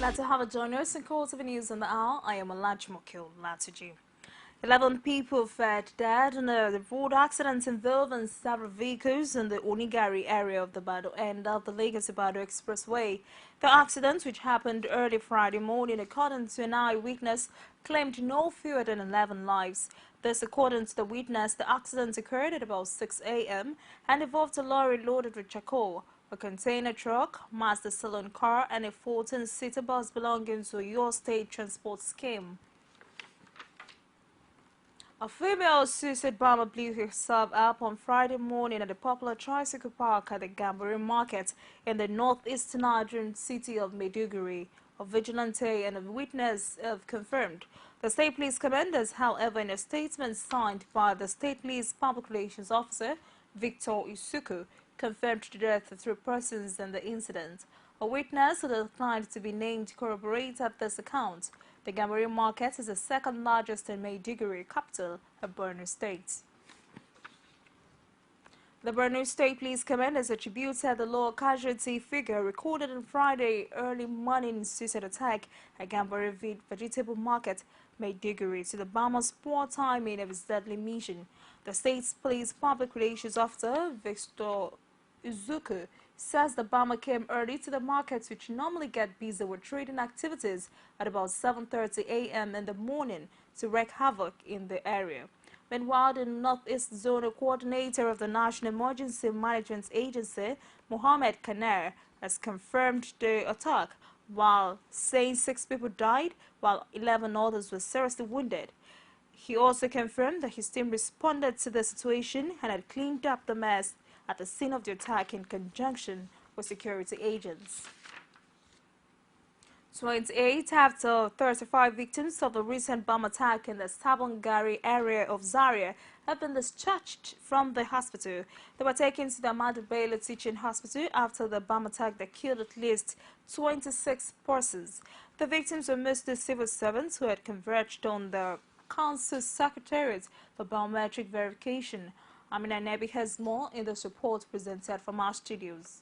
Glad to have a join us in CoreTV News on the hour. I am Olajimoke Latuji. 11 people fed dead in the road accidents involving several vehicles in the Onigari area of the Bado end of the Lagos-Ibadan Expressway. The accident, which happened early Friday morning, according to an eyewitness, claimed no fewer than 11 lives. This, according to the witness, the accident occurred at about 6 a.m. and involved a lorry loaded with charcoal, a container truck, Mazda saloon car, and a 14-seater bus belonging to your state transport scheme. A female suicide bomber blew herself up on Friday morning at the popular tricycle park at the Gambari Market in the northeastern Nigerian city of Maiduguri. A vigilante and a witness have confirmed. The state police commanders, however, in a statement signed by the state police public relations officer, Victor Isuku, confirmed the death of 3 persons in the incident. A witness who declined to be named corroborated this account. The Gambari Market is the second largest in Maiduguri, capital of Borno State. The Borno State Police Commanders attributed the low casualty figure recorded on Friday early morning suicide attack at Gambari Vegetable Market, Maiduguri, to the bomber's poor timing of his deadly mission. The state's police public relations officer, Victor Izuku, says the bomber came early to the markets, which normally get busy with trading activities, at about 7:30 a.m. in the morning to wreak havoc in the area. Meanwhile, the Northeast Zonal Coordinator of the National Emergency Management Agency, Mohammed Kaner, has confirmed the attack, while saying 6 people died, while 11 others were seriously wounded. He also confirmed that his team responded to the situation and had cleaned up the mess at the scene of the attack in conjunction with security agents. 28 out of 35 victims of the recent bomb attack in the Sabongari area of Zaria have been discharged from the hospital. They were taken to the Ahmadu Bello Teaching Hospital after the bomb attack that killed at least 26 persons. The victims were mostly civil servants who had converged on the council secretariat for biometric verification. Amina Nebi has more in this report presented from our studios.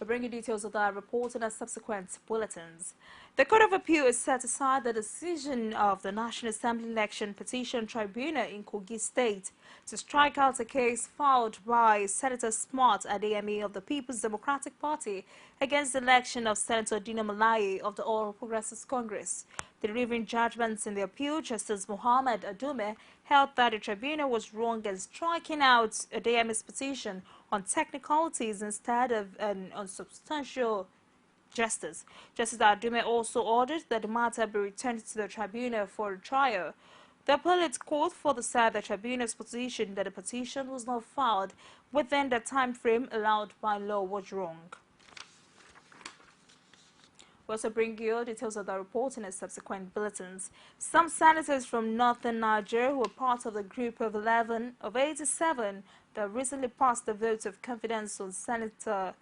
We'll bring you details of that report in our subsequent bulletins. The Court of Appeal has set aside the decision of the National Assembly Election Petition Tribunal in Kogi State to strike out a case filed by Senator Smart Adeyemi of the People's Democratic Party against the election of Senator Dino Malaye of the All Progressives Congress. Delivering judgments in the appeal, Justice Muhammad Adume held that the tribunal was wrong in striking out Adeyemi's petition on technicalities instead of an unsubstantial justice. Justice Adume also ordered that the matter be returned to the tribunal for a trial. The appellate court further said the tribunal's position that the petition was not filed within the time frame allowed by law was wrong. We'll also bring you details of the report in its subsequent bulletins. Some senators from northern Nigeria who were part of the group of 11 of 87 that recently passed the vote of confidence on Senator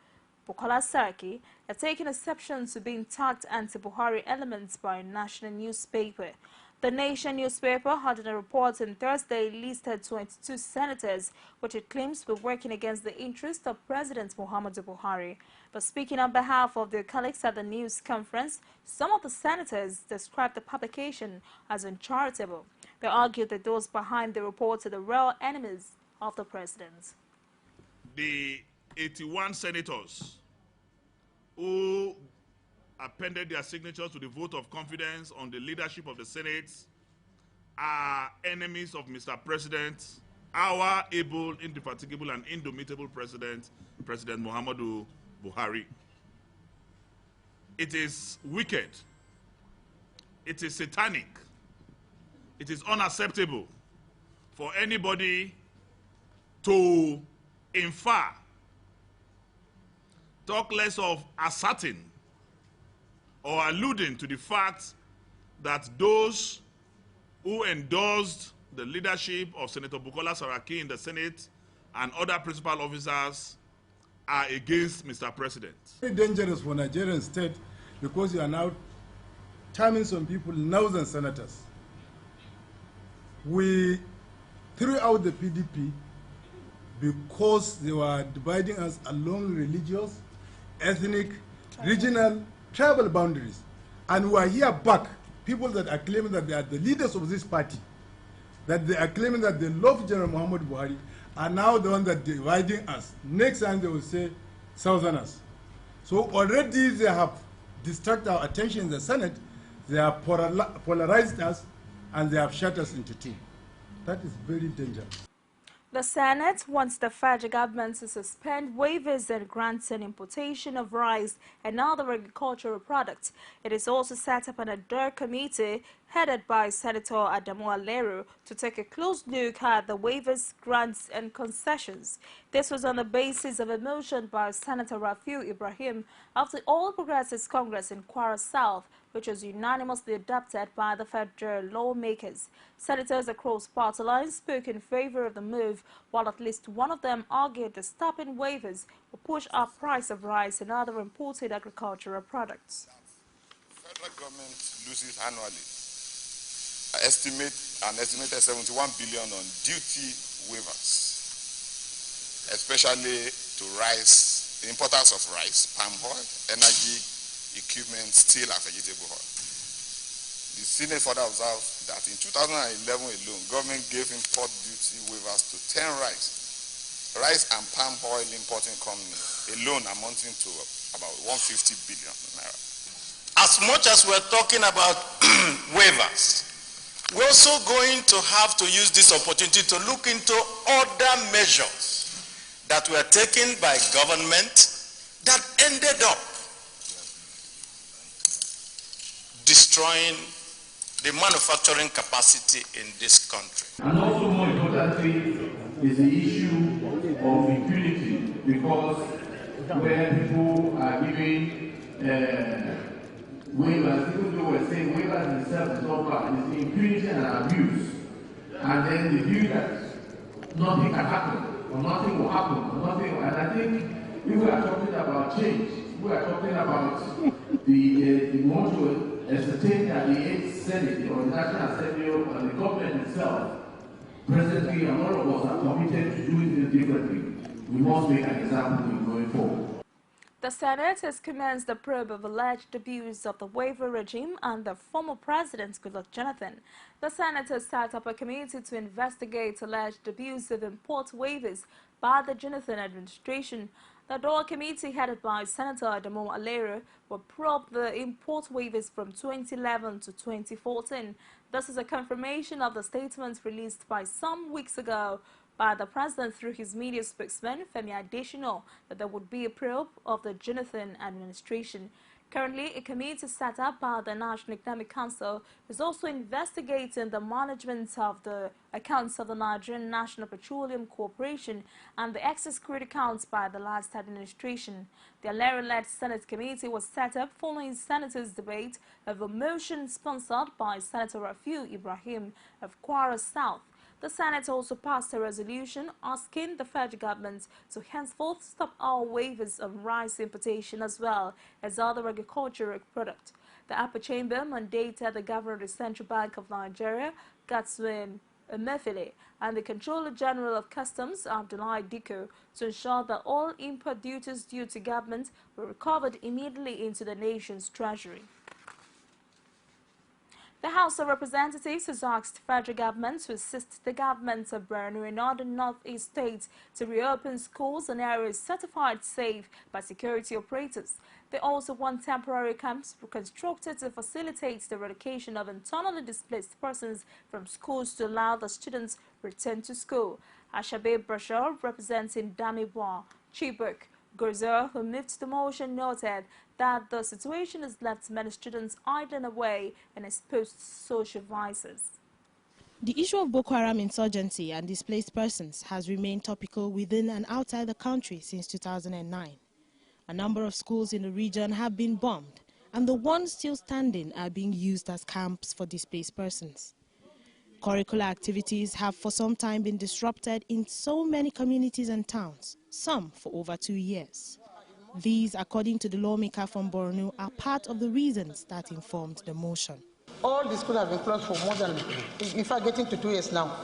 Bukola Saraki have taken exception to being tagged anti-Buhari elements by a national newspaper. The Nation newspaper had in a report on Thursday listed 22 senators which it claims were working against the interest of President Muhammadu Buhari. But speaking on behalf of their colleagues at the news conference, some of the senators described the publication as uncharitable. They argued that those behind the report are the real enemies of the president. The 81 senators who appended their signatures to the vote of confidence on the leadership of the Senate are enemies of Mr. President, our able, indefatigable, and indomitable President, President Muhammadu Buhari. It is wicked. It is satanic. It is unacceptable for anybody to infer, talk less of asserting or alluding to the fact that those who endorsed the leadership of Senator Bukola Saraki in the Senate and other principal officers are against Mr. President. Very dangerous for Nigerian state because you are now terming some people northern senators. We threw out the PDP because they were dividing us along religious, ethnic, regional, tribal boundaries. And we are here back, people that are claiming that they are the leaders of this party, that they are claiming that they love General Muhammad Buhari, are now the ones that are dividing us. Next time they will say Southerners. So already they have distracted our attention in the Senate, they have polarized us, and they have shut us into two. That is very dangerous. The Senate wants the federal government to suspend waivers and grants on importation of rice and other agricultural products. It is also set up an ad hoc committee headed by Senator Adamu Aleru to take a close look at the waivers, grants and concessions. This was on the basis of a motion by Senator Rafiu Ibrahim of the All Progressives Congress in Kwara South, which was unanimously adopted by the federal lawmakers. Senators across party lines spoke in favor of the move, while at least one of them argued that stopping waivers will push up price of rice and other imported agricultural products. Federal government loses annually an estimated 71 billion on duty waivers, especially to rice, the importers of rice, palm oil, energy, equipment, steel and vegetable oil. The Senate further observed that in 2011 alone, government gave import duty waivers to 10 rice and palm oil importing companies alone, amounting to about 150 billion naira. As much as we're talking about waivers, we're also going to have to use this opportunity to look into other measures that were taken by government that ended up destroying the manufacturing capacity in this country. And also more importantly is the issue of impunity, because where people are giving waivers, even though we're saying waivers themselves is not bad, it's the impunity and abuse. And then the view that nothing can happen, or nothing will happen, or nothing. And I think if we are talking about change, we are talking about the motto ascertained at the 8th Senate or the National Assembly or the government itself. Presently, and all of us are committed to doing things differently. We must make an example going forward. The Senate has commenced the probe of alleged abuse of the waiver regime under former President Goodluck Jonathan. The Senate has set up a committee to investigate alleged abuse of import waivers by the Jonathan administration. The DOA committee, headed by Senator Adamu Aleru, will probe the import waivers from 2011 to 2014. This is a confirmation of the statement released by some weeks ago by the president through his media spokesman, Femi Adesina, that there would be a probe of the Jonathan administration. Currently, a committee set up by the National Economic Council is also investigating the management of the accounts of the Nigerian National Petroleum Corporation and the excess crude accounts by the last administration. The Aleru-led Senate committee was set up following senators' debate of a motion sponsored by Senator Rafiu Ibrahim of Kwara South. The Senate also passed a resolution asking the federal government to henceforth stop all waivers on rice importation as well as other agricultural products. The upper chamber mandated the governor of the Central Bank of Nigeria, Gatswin Emefiele, and the Controller General of Customs, Abdullahi Diko, to ensure that all import duties due to government were recovered immediately into the nation's treasury. The House of Representatives has asked the federal government to assist the governments of Borno and other northeast states to reopen schools and areas certified safe by security operators. They also want temporary camps constructed to facilitate the relocation of internally displaced persons from schools to allow the students return to school. Ashabe Bashar, representing Damibwa, Chibok, Gozer, who moved the motion, noted that the situation has left many students idling away and exposed to social vices. The issue of Boko Haram insurgency and displaced persons has remained topical within and outside the country since 2009. A number of schools in the region have been bombed, and the ones still standing are being used as camps for displaced persons. Curricular activities have for some time been disrupted in so many communities and towns, some for over 2 years. These, according to the lawmaker from Borno, are part of the reasons that informed the motion. All the schools have been closed for more than, in fact, getting to 2 years now.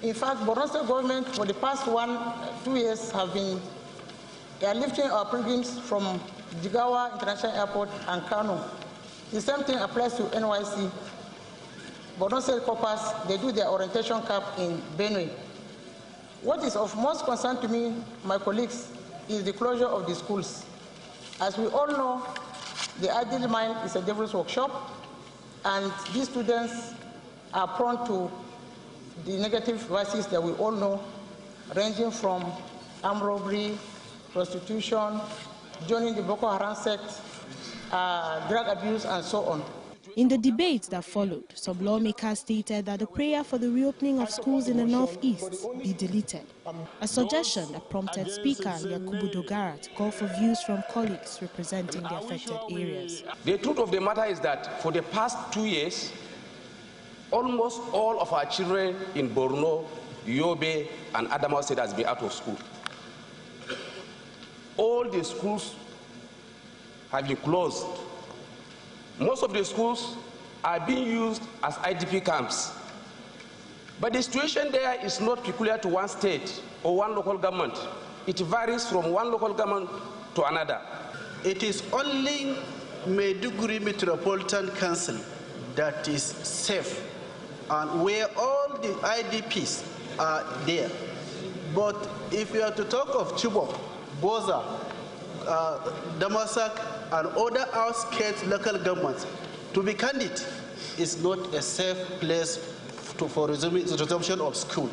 In fact, Borno State government for the past 2 years have been lifting our pilgrims from Jigawa International Airport, and Kano. The same thing applies to NYC. Borno State Corpers, they do their orientation camp in Benue. What is of most concern to me, my colleagues, is the closure of the schools. As we all know, the idle mind is a devil's workshop, and these students are prone to the negative vices that we all know, ranging from armed robbery, prostitution, joining the Boko Haram sect, drug abuse, and so on. In the debate that followed, some lawmakers stated that the prayer for the reopening of schools in the northeast be deleted, a suggestion that prompted Speaker Yakubu Dogara to call for views from colleagues representing the affected areas. The truth of the matter is that for the past 2 years, almost all of our children in Borno, Yobe, and Adamawa State has been out of school. All the schools have been closed. Most of the schools are being used as IDP camps. But the situation there is not peculiar to one state or one local government. It varies from one local government to another. It is only Maiduguri Metropolitan Council that is safe and where all the IDPs are there. But if you are to talk of Chibok, Boza, Damasak, and other outskirts local governments, to be candid, is not a safe place for resumption of school.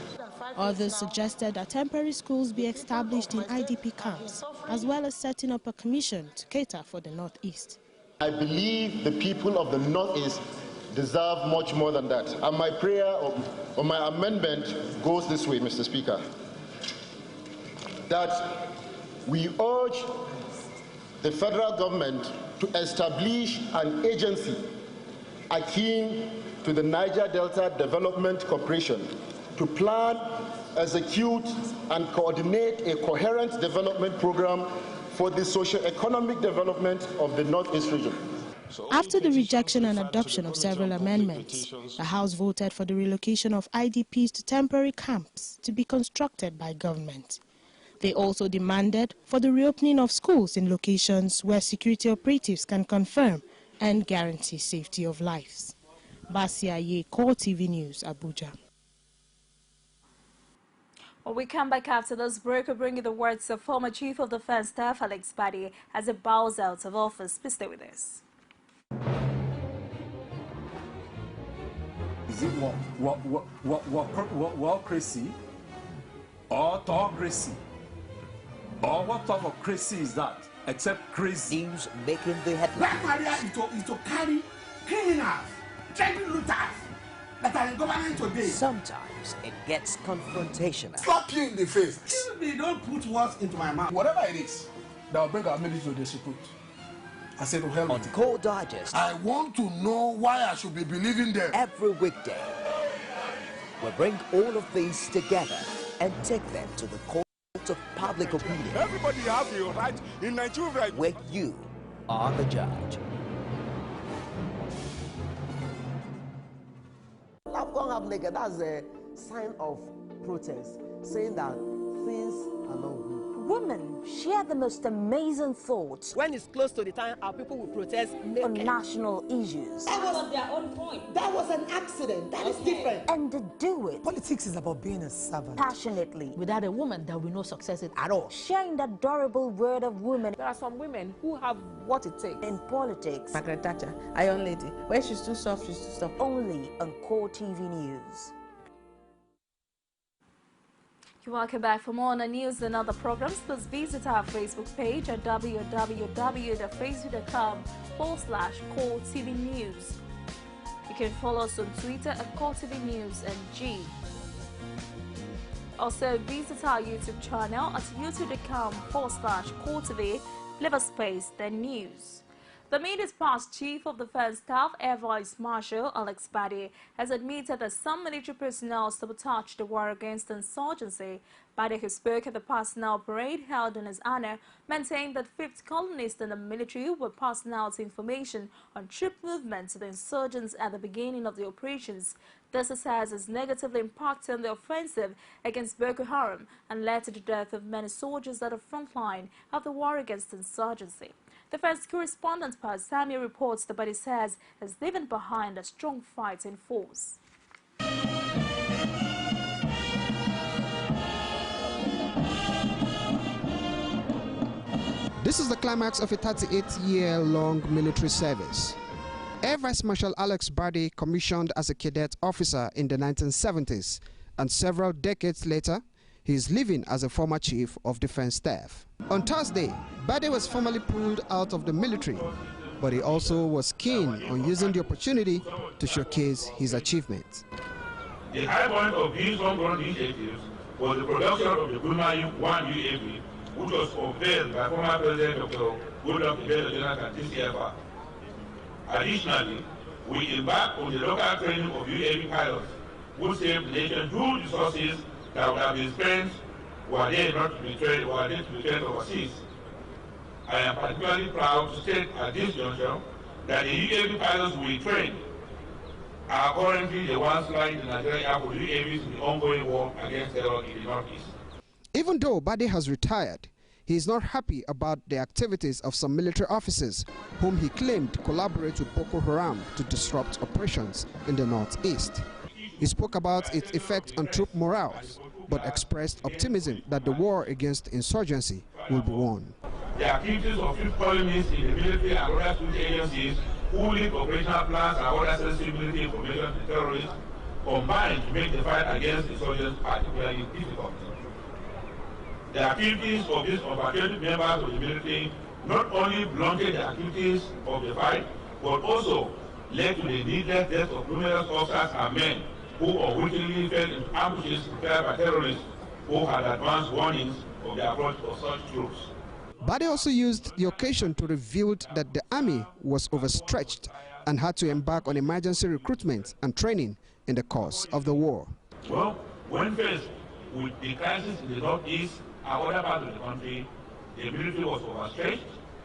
Others suggested that temporary schools be established in IDP camps, as well as setting up a commission to cater for the Northeast. I believe the people of the Northeast deserve much more than that. And my prayer or my amendment goes this way, Mr. Speaker, that we urge the federal government to establish an agency akin to the Niger Delta Development Corporation to plan, execute, and coordinate a coherent development program for the socio-economic development of the Northeast region. After the rejection and adoption of several amendments, the House voted for the relocation of IDPs to temporary camps to be constructed by government. They also demanded for the reopening of schools in locations where security operatives can confirm and guarantee safety of lives. Basia Ye, CoreTV News, Abuja. When we come back after this break, we'll bring you the words of former Chief of Defense Staff Alex Badi as he bows out of office. Please stay with us. Is it crazy or autocracy? Or what type of crazy is that? Except crazy. News making the headlines. Black Maria is to carry criminals, treasure looters that are in government today. Sometimes it gets confrontational. Slap you in the face. They don't put words into my mouth. Whatever it is that will bring our military to disrepute, I said to hell. On Core Digest, I want to know why I should be believing them. Every weekday, we'll bring all of these together and take them to the court of public opinion. Everybody has a right in Nigeria, where you are the judge. That's a sign of protest, saying that things are not good. Women share the most amazing thoughts. When it's close to the time, our people will protest on national issues. That was their own point. That was an accident. That is different. And they do it. Politics is about being a servant. Passionately. Without a woman, there will be no success at all. Sharing the adorable word of women. There are some women who have what it takes. In politics. Margaret Thatcher, Iron Lady. When she's too soft, she's too soft. Only on CoreTV News. Welcome back. For more on the news and other programs, please visit our Facebook page at www.facebook.com/CoreTV News. You can follow us on Twitter at CoreTV News and G. Also, visit our YouTube channel at youtube.com/CoreTV. Leave a space, then news. The immediate past Chief of Defense Staff, Air Vice Marshal Alex Badi, has admitted that some military personnel sabotaged the war against insurgency. Badi, who spoke at the personnel parade held in his honor, maintained that 5th colonists in the military were passing out information on troop movement to the insurgents at the beginning of the operations. This has negatively impacted the offensive against Boko Haram and led to the death of many soldiers at the front line of the war against insurgency. The first correspondent, Sami, reports the body says is leaving behind a strong fighting force. This is the climax of a 38-year-long military service. Air Vice Marshal Alex Bade commissioned as a cadet officer in the 1970s, and several decades later, he is living as a former chief of defense staff. On Thursday, Bade was formally pulled out of the military, but he also was keen on using the opportunity to showcase his achievements. The high point of these homegrown initiatives was the production of the Gulma 1 UAV, which was unveiled by former President Dr. Goodluck Jonathan TCFR. Additionally, we embarked on the local training of UAV pilots, who saved the nation huge resources that would have been spent were they not to be trained overseas. I am particularly proud to state at this juncture that the UAV pilots we trained are currently the ones flying the Nigerian Air Force UAVs in the ongoing war against terror in the Northeast. Even though Bade has retired, he is not happy about the activities of some military officers whom he claimed collaborate with Boko Haram to disrupt operations in the Northeast. He spoke about its effect on troop morale, but expressed optimism that the war against insurgency will be won. The activities of field columnists in the military and other security agencies who lead operational plans and other sensitive military information to terrorists combined to make the fight against insurgents particularly difficult. The activities of these overtrained members of the military not only blunted the activities of the fight, but also led to the needless deaths of numerous officers and men who unwittingly fell into ambushes prepared by terrorists who had advanced warnings of the approach of such troops. Bade also used the occasion to reveal that the army was overstretched and had to embark on emergency recruitment and training in the course of the war. Well, when faced with the crisis in the Northeast and other parts of the country, the military was overstretched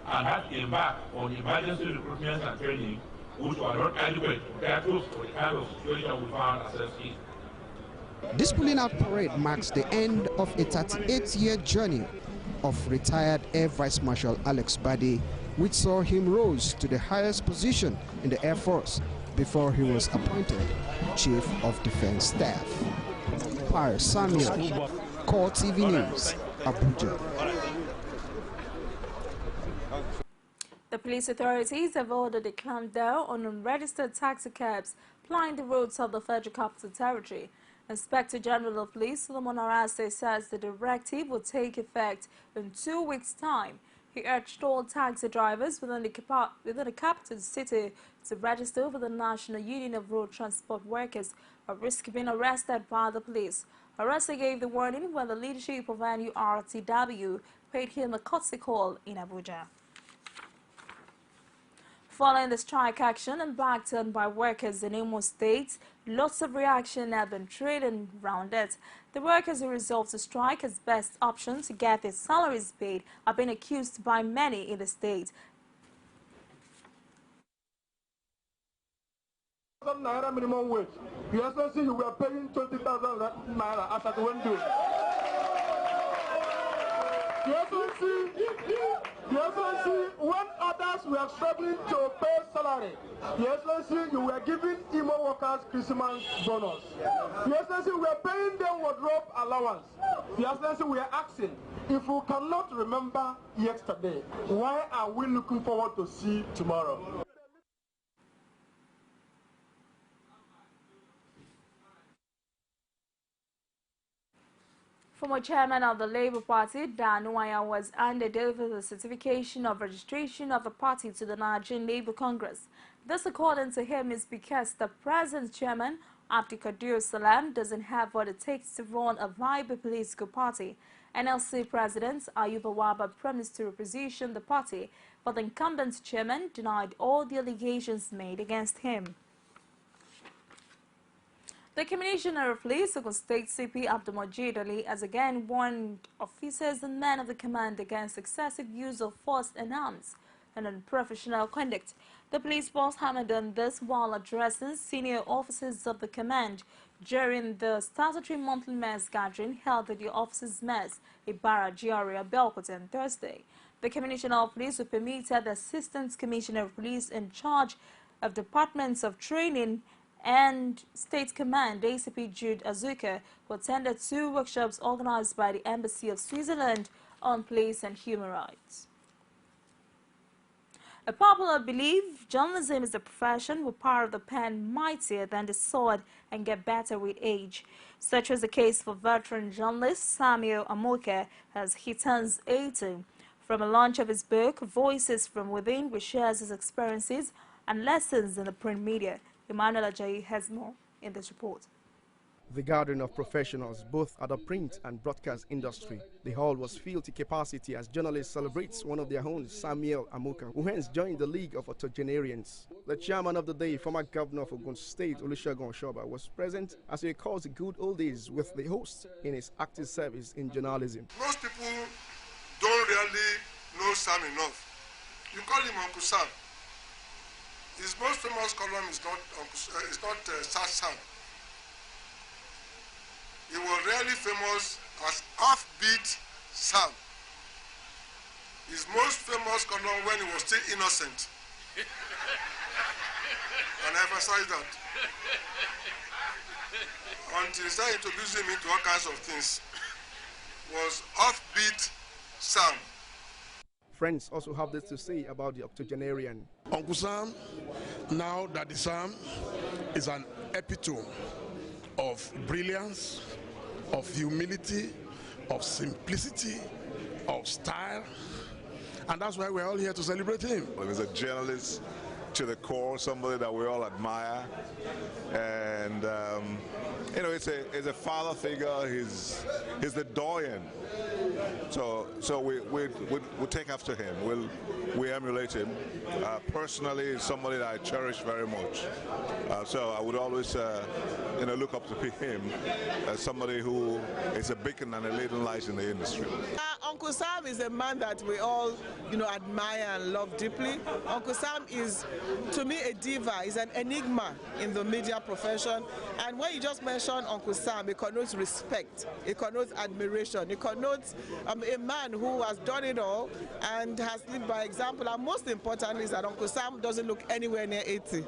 and had to embark on emergency recruitment and training, which were not adequate to prepare troops for the kind of situation we found ourselves in. This pulling out parade marks the end of a 38-year journey of retired Air Vice Marshal Alex Bade, which saw him rise to the highest position in the Air Force before he was appointed Chief of Defense Staff. Samuel, CoreTV News, Abuja. The police authorities have ordered a clampdown on unregistered taxi cabs plying the roads of the Federal Capital Territory. Inspector General of Police Solomon Arase says the directive will take effect in 2 weeks' time. He urged all taxi drivers within the capital city to register with the National Union of Road Transport Workers at risk of being arrested by the police. Arase gave the warning when the leadership of NURTW paid him a courtesy call in Abuja. Following the strike action embarked on by workers in Imo State, lots of reaction have been trailing around it. The workers who resolved to strike as best option to get their salaries paid are being accused by many in the state. Naira minimum wage. You also see you were paying 20,000 naira as at window. You also see when others were struggling to pay salary. You also see you were giving Imo workers Christmas bonus. You also see we were paying them wardrobe allowance. You also see we are asking, if we cannot remember yesterday, why are we looking forward to see tomorrow? Former chairman of the Labour Party, Dan Nwaya, was handed over the certification of registration of the party to the Nigerian Labour Congress. This, according to him, is because the present chairman, Abdikadir Salam, doesn't have what it takes to run a viable political party. NLC President Ayuba Waba promised to reposition the party, but the incumbent chairman denied all the allegations made against him. The Commissioner of Police, Ogun State CP Abdulmajid Ali, has again warned officers and men of the command against excessive use of force and arms and unprofessional conduct. The police boss hammered on this while addressing senior officers of the command during the statutory monthly mess gathering held at the officers' mess, Ibarra GRA Belkot on Thursday. The Commissioner of Police who permitted the Assistant Commissioner of Police in charge of Departments of Training and State Command, ACP Jude Azuka, who attended 2 workshops organized by the Embassy of Switzerland on police and human rights. A popular belief, journalism is a profession with power of the pen mightier than the sword and get better with age. Such was the case for veteran journalist Samuel Amoka as he turns 80. From a launch of his book, Voices from Within, which shares his experiences and lessons in the print media. Emmanuel Ajayi has more in this report. The gathering of professionals both at the print and broadcast industry. The hall was filled to capacity as journalists celebrates one of their own, Samuel Amoka, who hence joined the League of Octogenarians. The chairman of the day, former governor of Ogun State, Olusegun Oshoba, was present as he recalls the good old days with the host in his active service in journalism. Most people don't really know Sam enough. You call him Uncle Sam. His most famous column is not Sam. He was really famous as Offbeat Sam. His most famous column when he was still innocent. And I emphasize that. Until he started introducing me to all kinds of things, was Offbeat Sam. Friends also have this to say about the octogenarian. Uncle Sam, now that the Sam is an epitome of brilliance, of humility, of simplicity, of style, and that's why we're all here to celebrate him. Well, he's a journalist to the core, somebody that we all admire, and you know, it's a father figure. He's the doyen. So we take after him. We emulate him. Personally, somebody that I cherish very much. So I would always look up to him as somebody who is a beacon and a leading light in the industry. Uncle Sam is a man that we all admire and love deeply. Uncle Sam is, to me, a diva. He's an enigma in the media profession. And when you just mention Uncle Sam, it connotes respect, it connotes admiration, it connotes a man who has done it all and has lived by example. And most importantly is that Uncle Sam doesn't look anywhere near 80.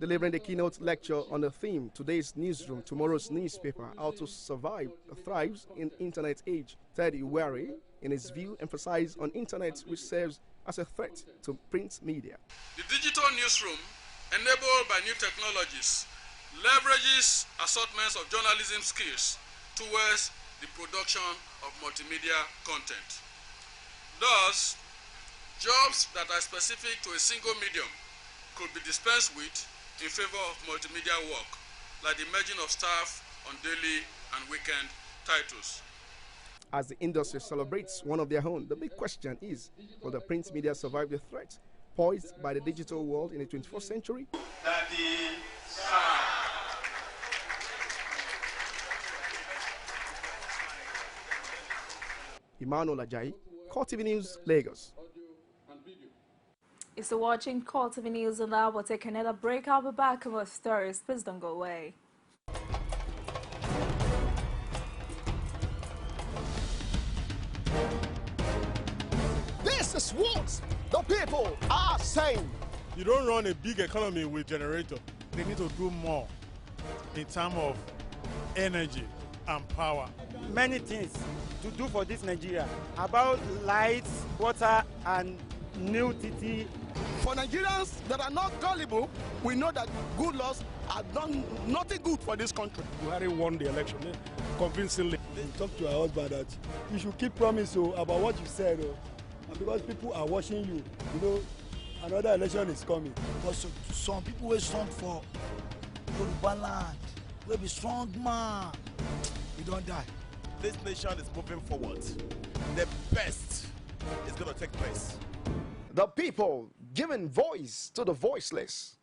Delivering the keynote lecture on the theme, Today's Newsroom, Tomorrow's Newspaper, How to Survive Thrives in Internet Age, Ted Iwari, in his view, emphasized on Internet, which serves as a threat to print media. The digital newsroom, enabled by new technologies, leverages assortments of journalism skills towards the production of multimedia content. Thus, jobs that are specific to a single medium could be dispensed with in favor of multimedia work, like the merging of staff on daily and weekend titles. As the industry celebrates one of their own, the big question is, will the print media survive the threat posed by the digital world in the 21st century? Emmanuel Ajayi, CoreTV News, Lagos. You're still watching CoreTV News, and now we'll take another break. I'll be back with stories. Please don't go away. This is what the people are saying. You don't run a big economy with generator. They need to do more in terms of energy and power. Many things to do for this Nigeria about lights, water, and new TT. For Nigerians that are not gullible, we know that good laws have done nothing good for this country. Buhari won the election convincingly. Talk to our husband that you should keep promise about what you said, and because people are watching you, another election is coming. Because some people will stand for Yoruba land, will be strong man, we don't die. This nation is moving forward. The best is going to take place. The people giving voice to the voiceless.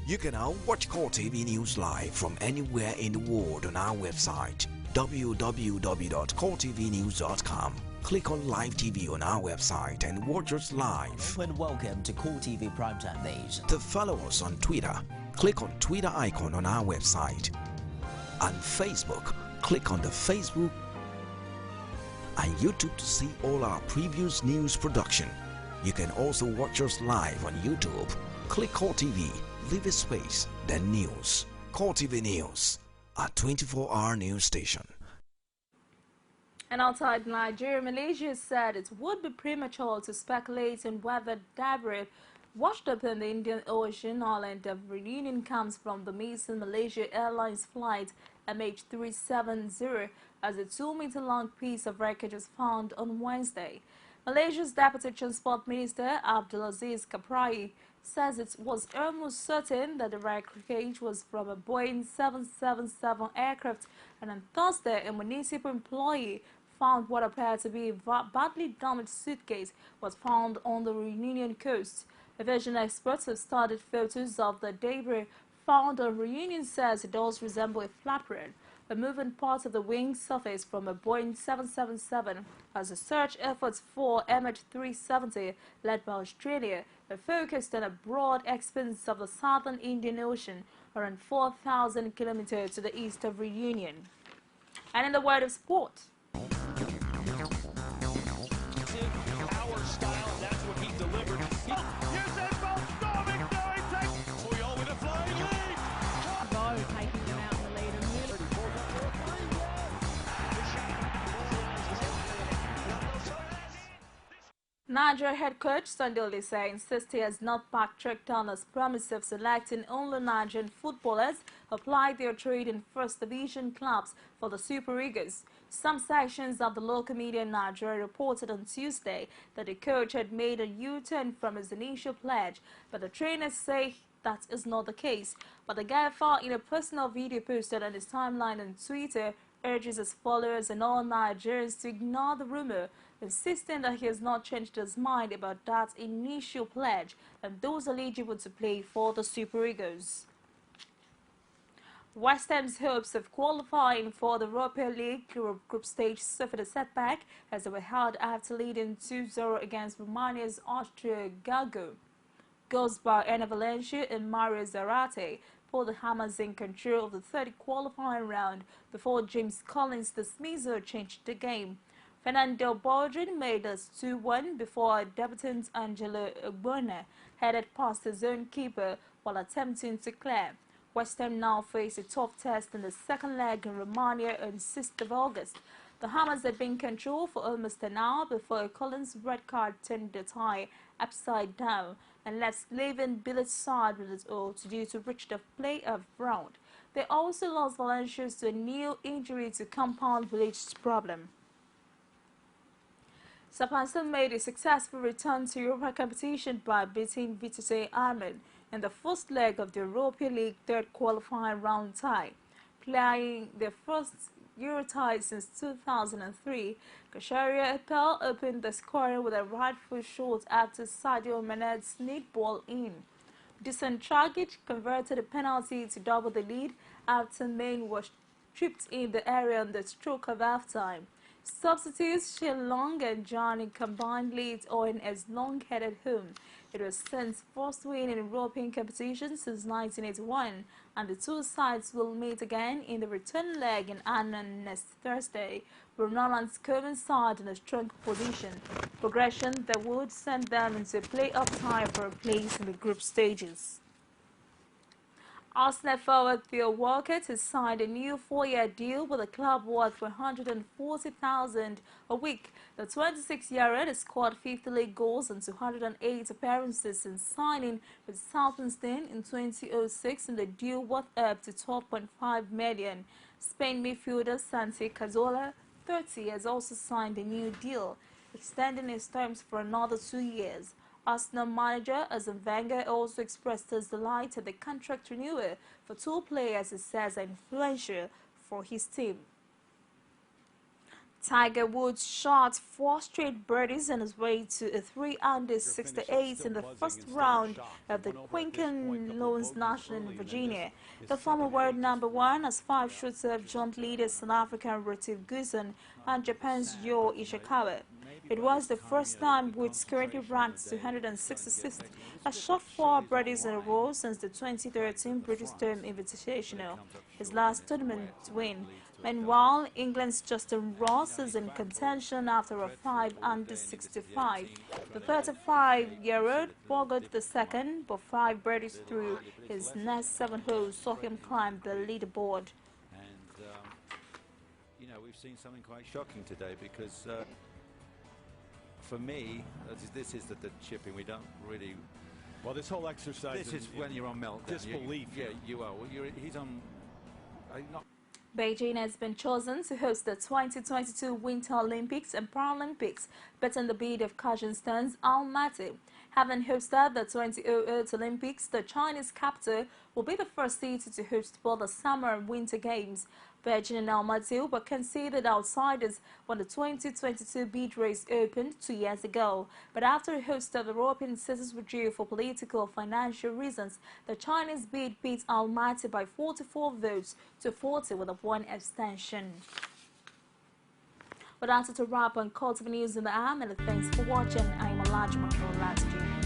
You can now watch CoreTV News live from anywhere in the world on our website, www.coretvnews.com. Click on Live TV on our website and watch us live. And welcome to CoreTV Primetime News. To follow us on Twitter, click on Twitter icon on our website. On Facebook, click on the Facebook and YouTube to see all our previous news production. You can also watch us live on YouTube. Click CoreTV, leave a space, then news. CoreTV News, a 24-hour news station. And outside Nigeria, Malaysia said it would be premature to speculate on whether debris washed up in the Indian Ocean island of Reunion comes from the missing Malaysia Airlines flight MH370, as a 2-meter-long piece of wreckage was found on Wednesday. Malaysia's Deputy Transport Minister Abdulaziz Kaprai says it was almost certain that the wreckage was from a Boeing 777 aircraft, and on Thursday, a municipal employee found what appeared to be a badly damaged suitcase was found on the Reunion coast. Aviation experts have studied photos of the debris found on Reunion says it does resemble a flatbread. A moving part of the wing surface from a Boeing 777 as the search efforts for MH370 led by Australia are focused on a broad expanse of the southern Indian Ocean, around 4,000 kilometers to the east of Reunion. And in the world of sport, Nigeria head coach Sunday Olise insists he has not backtracked on his promise of selecting only Nigerian footballers who applied their trade in First Division clubs for the Super Eagles. Some sections of the local media in Nigeria reported on Tuesday that the coach had made a U-turn from his initial pledge, but the trainers say that is not the case. But the gaffer, in a personal video posted on his timeline on Twitter, urges his followers and all Nigerians to ignore the rumor, insisting that he has not changed his mind about that initial pledge and those eligible to play for the Super Eagles. West Ham's hopes of qualifying for the Europa League group stage suffered a setback as they were held after leading 2-0 against Romania's Austria Gago. Goals by Enner Valencia and Mario Zarate put the Hammers in control of the third qualifying round before James Collins' dismissal changed the game. Fernando Baldwin made us 2-1 before debutant Angelo Ogbonna headed past his own keeper while attempting to clear. West Ham now face a tough test in the second leg in Romania on 6th of August. The Hammers had been in control for almost an hour before Collins' red card turned the tie upside down and left leaving Billet's side with its all to do to reach the playoff round. They also lost Valencia to a new injury to compound Billet's problem. Sapansa made a successful return to Europa competition by beating Vitesse Arnhem in the first leg of the Europa League third qualifying round tie. Playing their first Euro tie since 2003, Kasharia Appel opened the scoring with a right foot shot after Sadio Mané sneaked ball in. Dusan Dragic converted a penalty to double the lead after Maine was tripped in the area on the stroke of halftime. Substitutes Shane Long and Johnny combined leads owing as Long headed home. It was Saint's first win in European competition since 1981, and the two sides will meet again in the return leg in Annan next Thursday, where Norland's coincide in a strong progression that would send them into a playoff tie for a place in the group stages. Arsenal forward Theo Walcott has signed a new 4-year deal with a club worth $140,000 a week. The 26-year-old has scored 50 league goals and 208 appearances since signing with Southampton in 2006, and the deal worth up to $12.5 million. Spain midfielder Santi Cazorla, 30, has also signed a new deal, extending his terms for another 2 years. Arsenal manager Arsene Wenger also expressed his delight at the contract renewal for two players he says are influential for his team. Tiger Woods shot 4 straight birdies on his way to a 3-under-68 in the first round of the Quicken Loans National in Virginia. The former world #1 has 5 shots of joint leaders South African Retief Goosen and Japan's Yo Ishikawa. It was the first time Woods, currently ranked 266th, has shot 4 birdies in a row since the 2013 British Term Invitational, his last tournament win. Meanwhile, England's Justin Ross is in contention after a 5 under 65. The 35-year-old boggled the second, but 5 birdies through his next 7 holes saw him climb the leaderboard. And, you know, we've seen something quite shocking today because, for me, this is the chipping. We don't really... Well, this whole exercise... This is when you're on meltdown. Disbelief. Yeah, you are. Well, he's on... not Beijing has been chosen to host the 2022 Winter Olympics and Paralympics, beating the bid of Kazakhstan's Almaty. Having hosted the 2008 Olympics, the Chinese capital will be the first city to host both the Summer and Winter Games. Beijing and Almaty were considered outsiders when the 2022 bid race opened 2 years ago. But after a host of European cities withdrew for political or financial reasons, the Chinese bid beat Almaty by 44 votes to 40 with a 1 abstention. But that's it to wrap on CoreTV News in the AM, and thanks for watching. I'm Olajumoke Olatunji.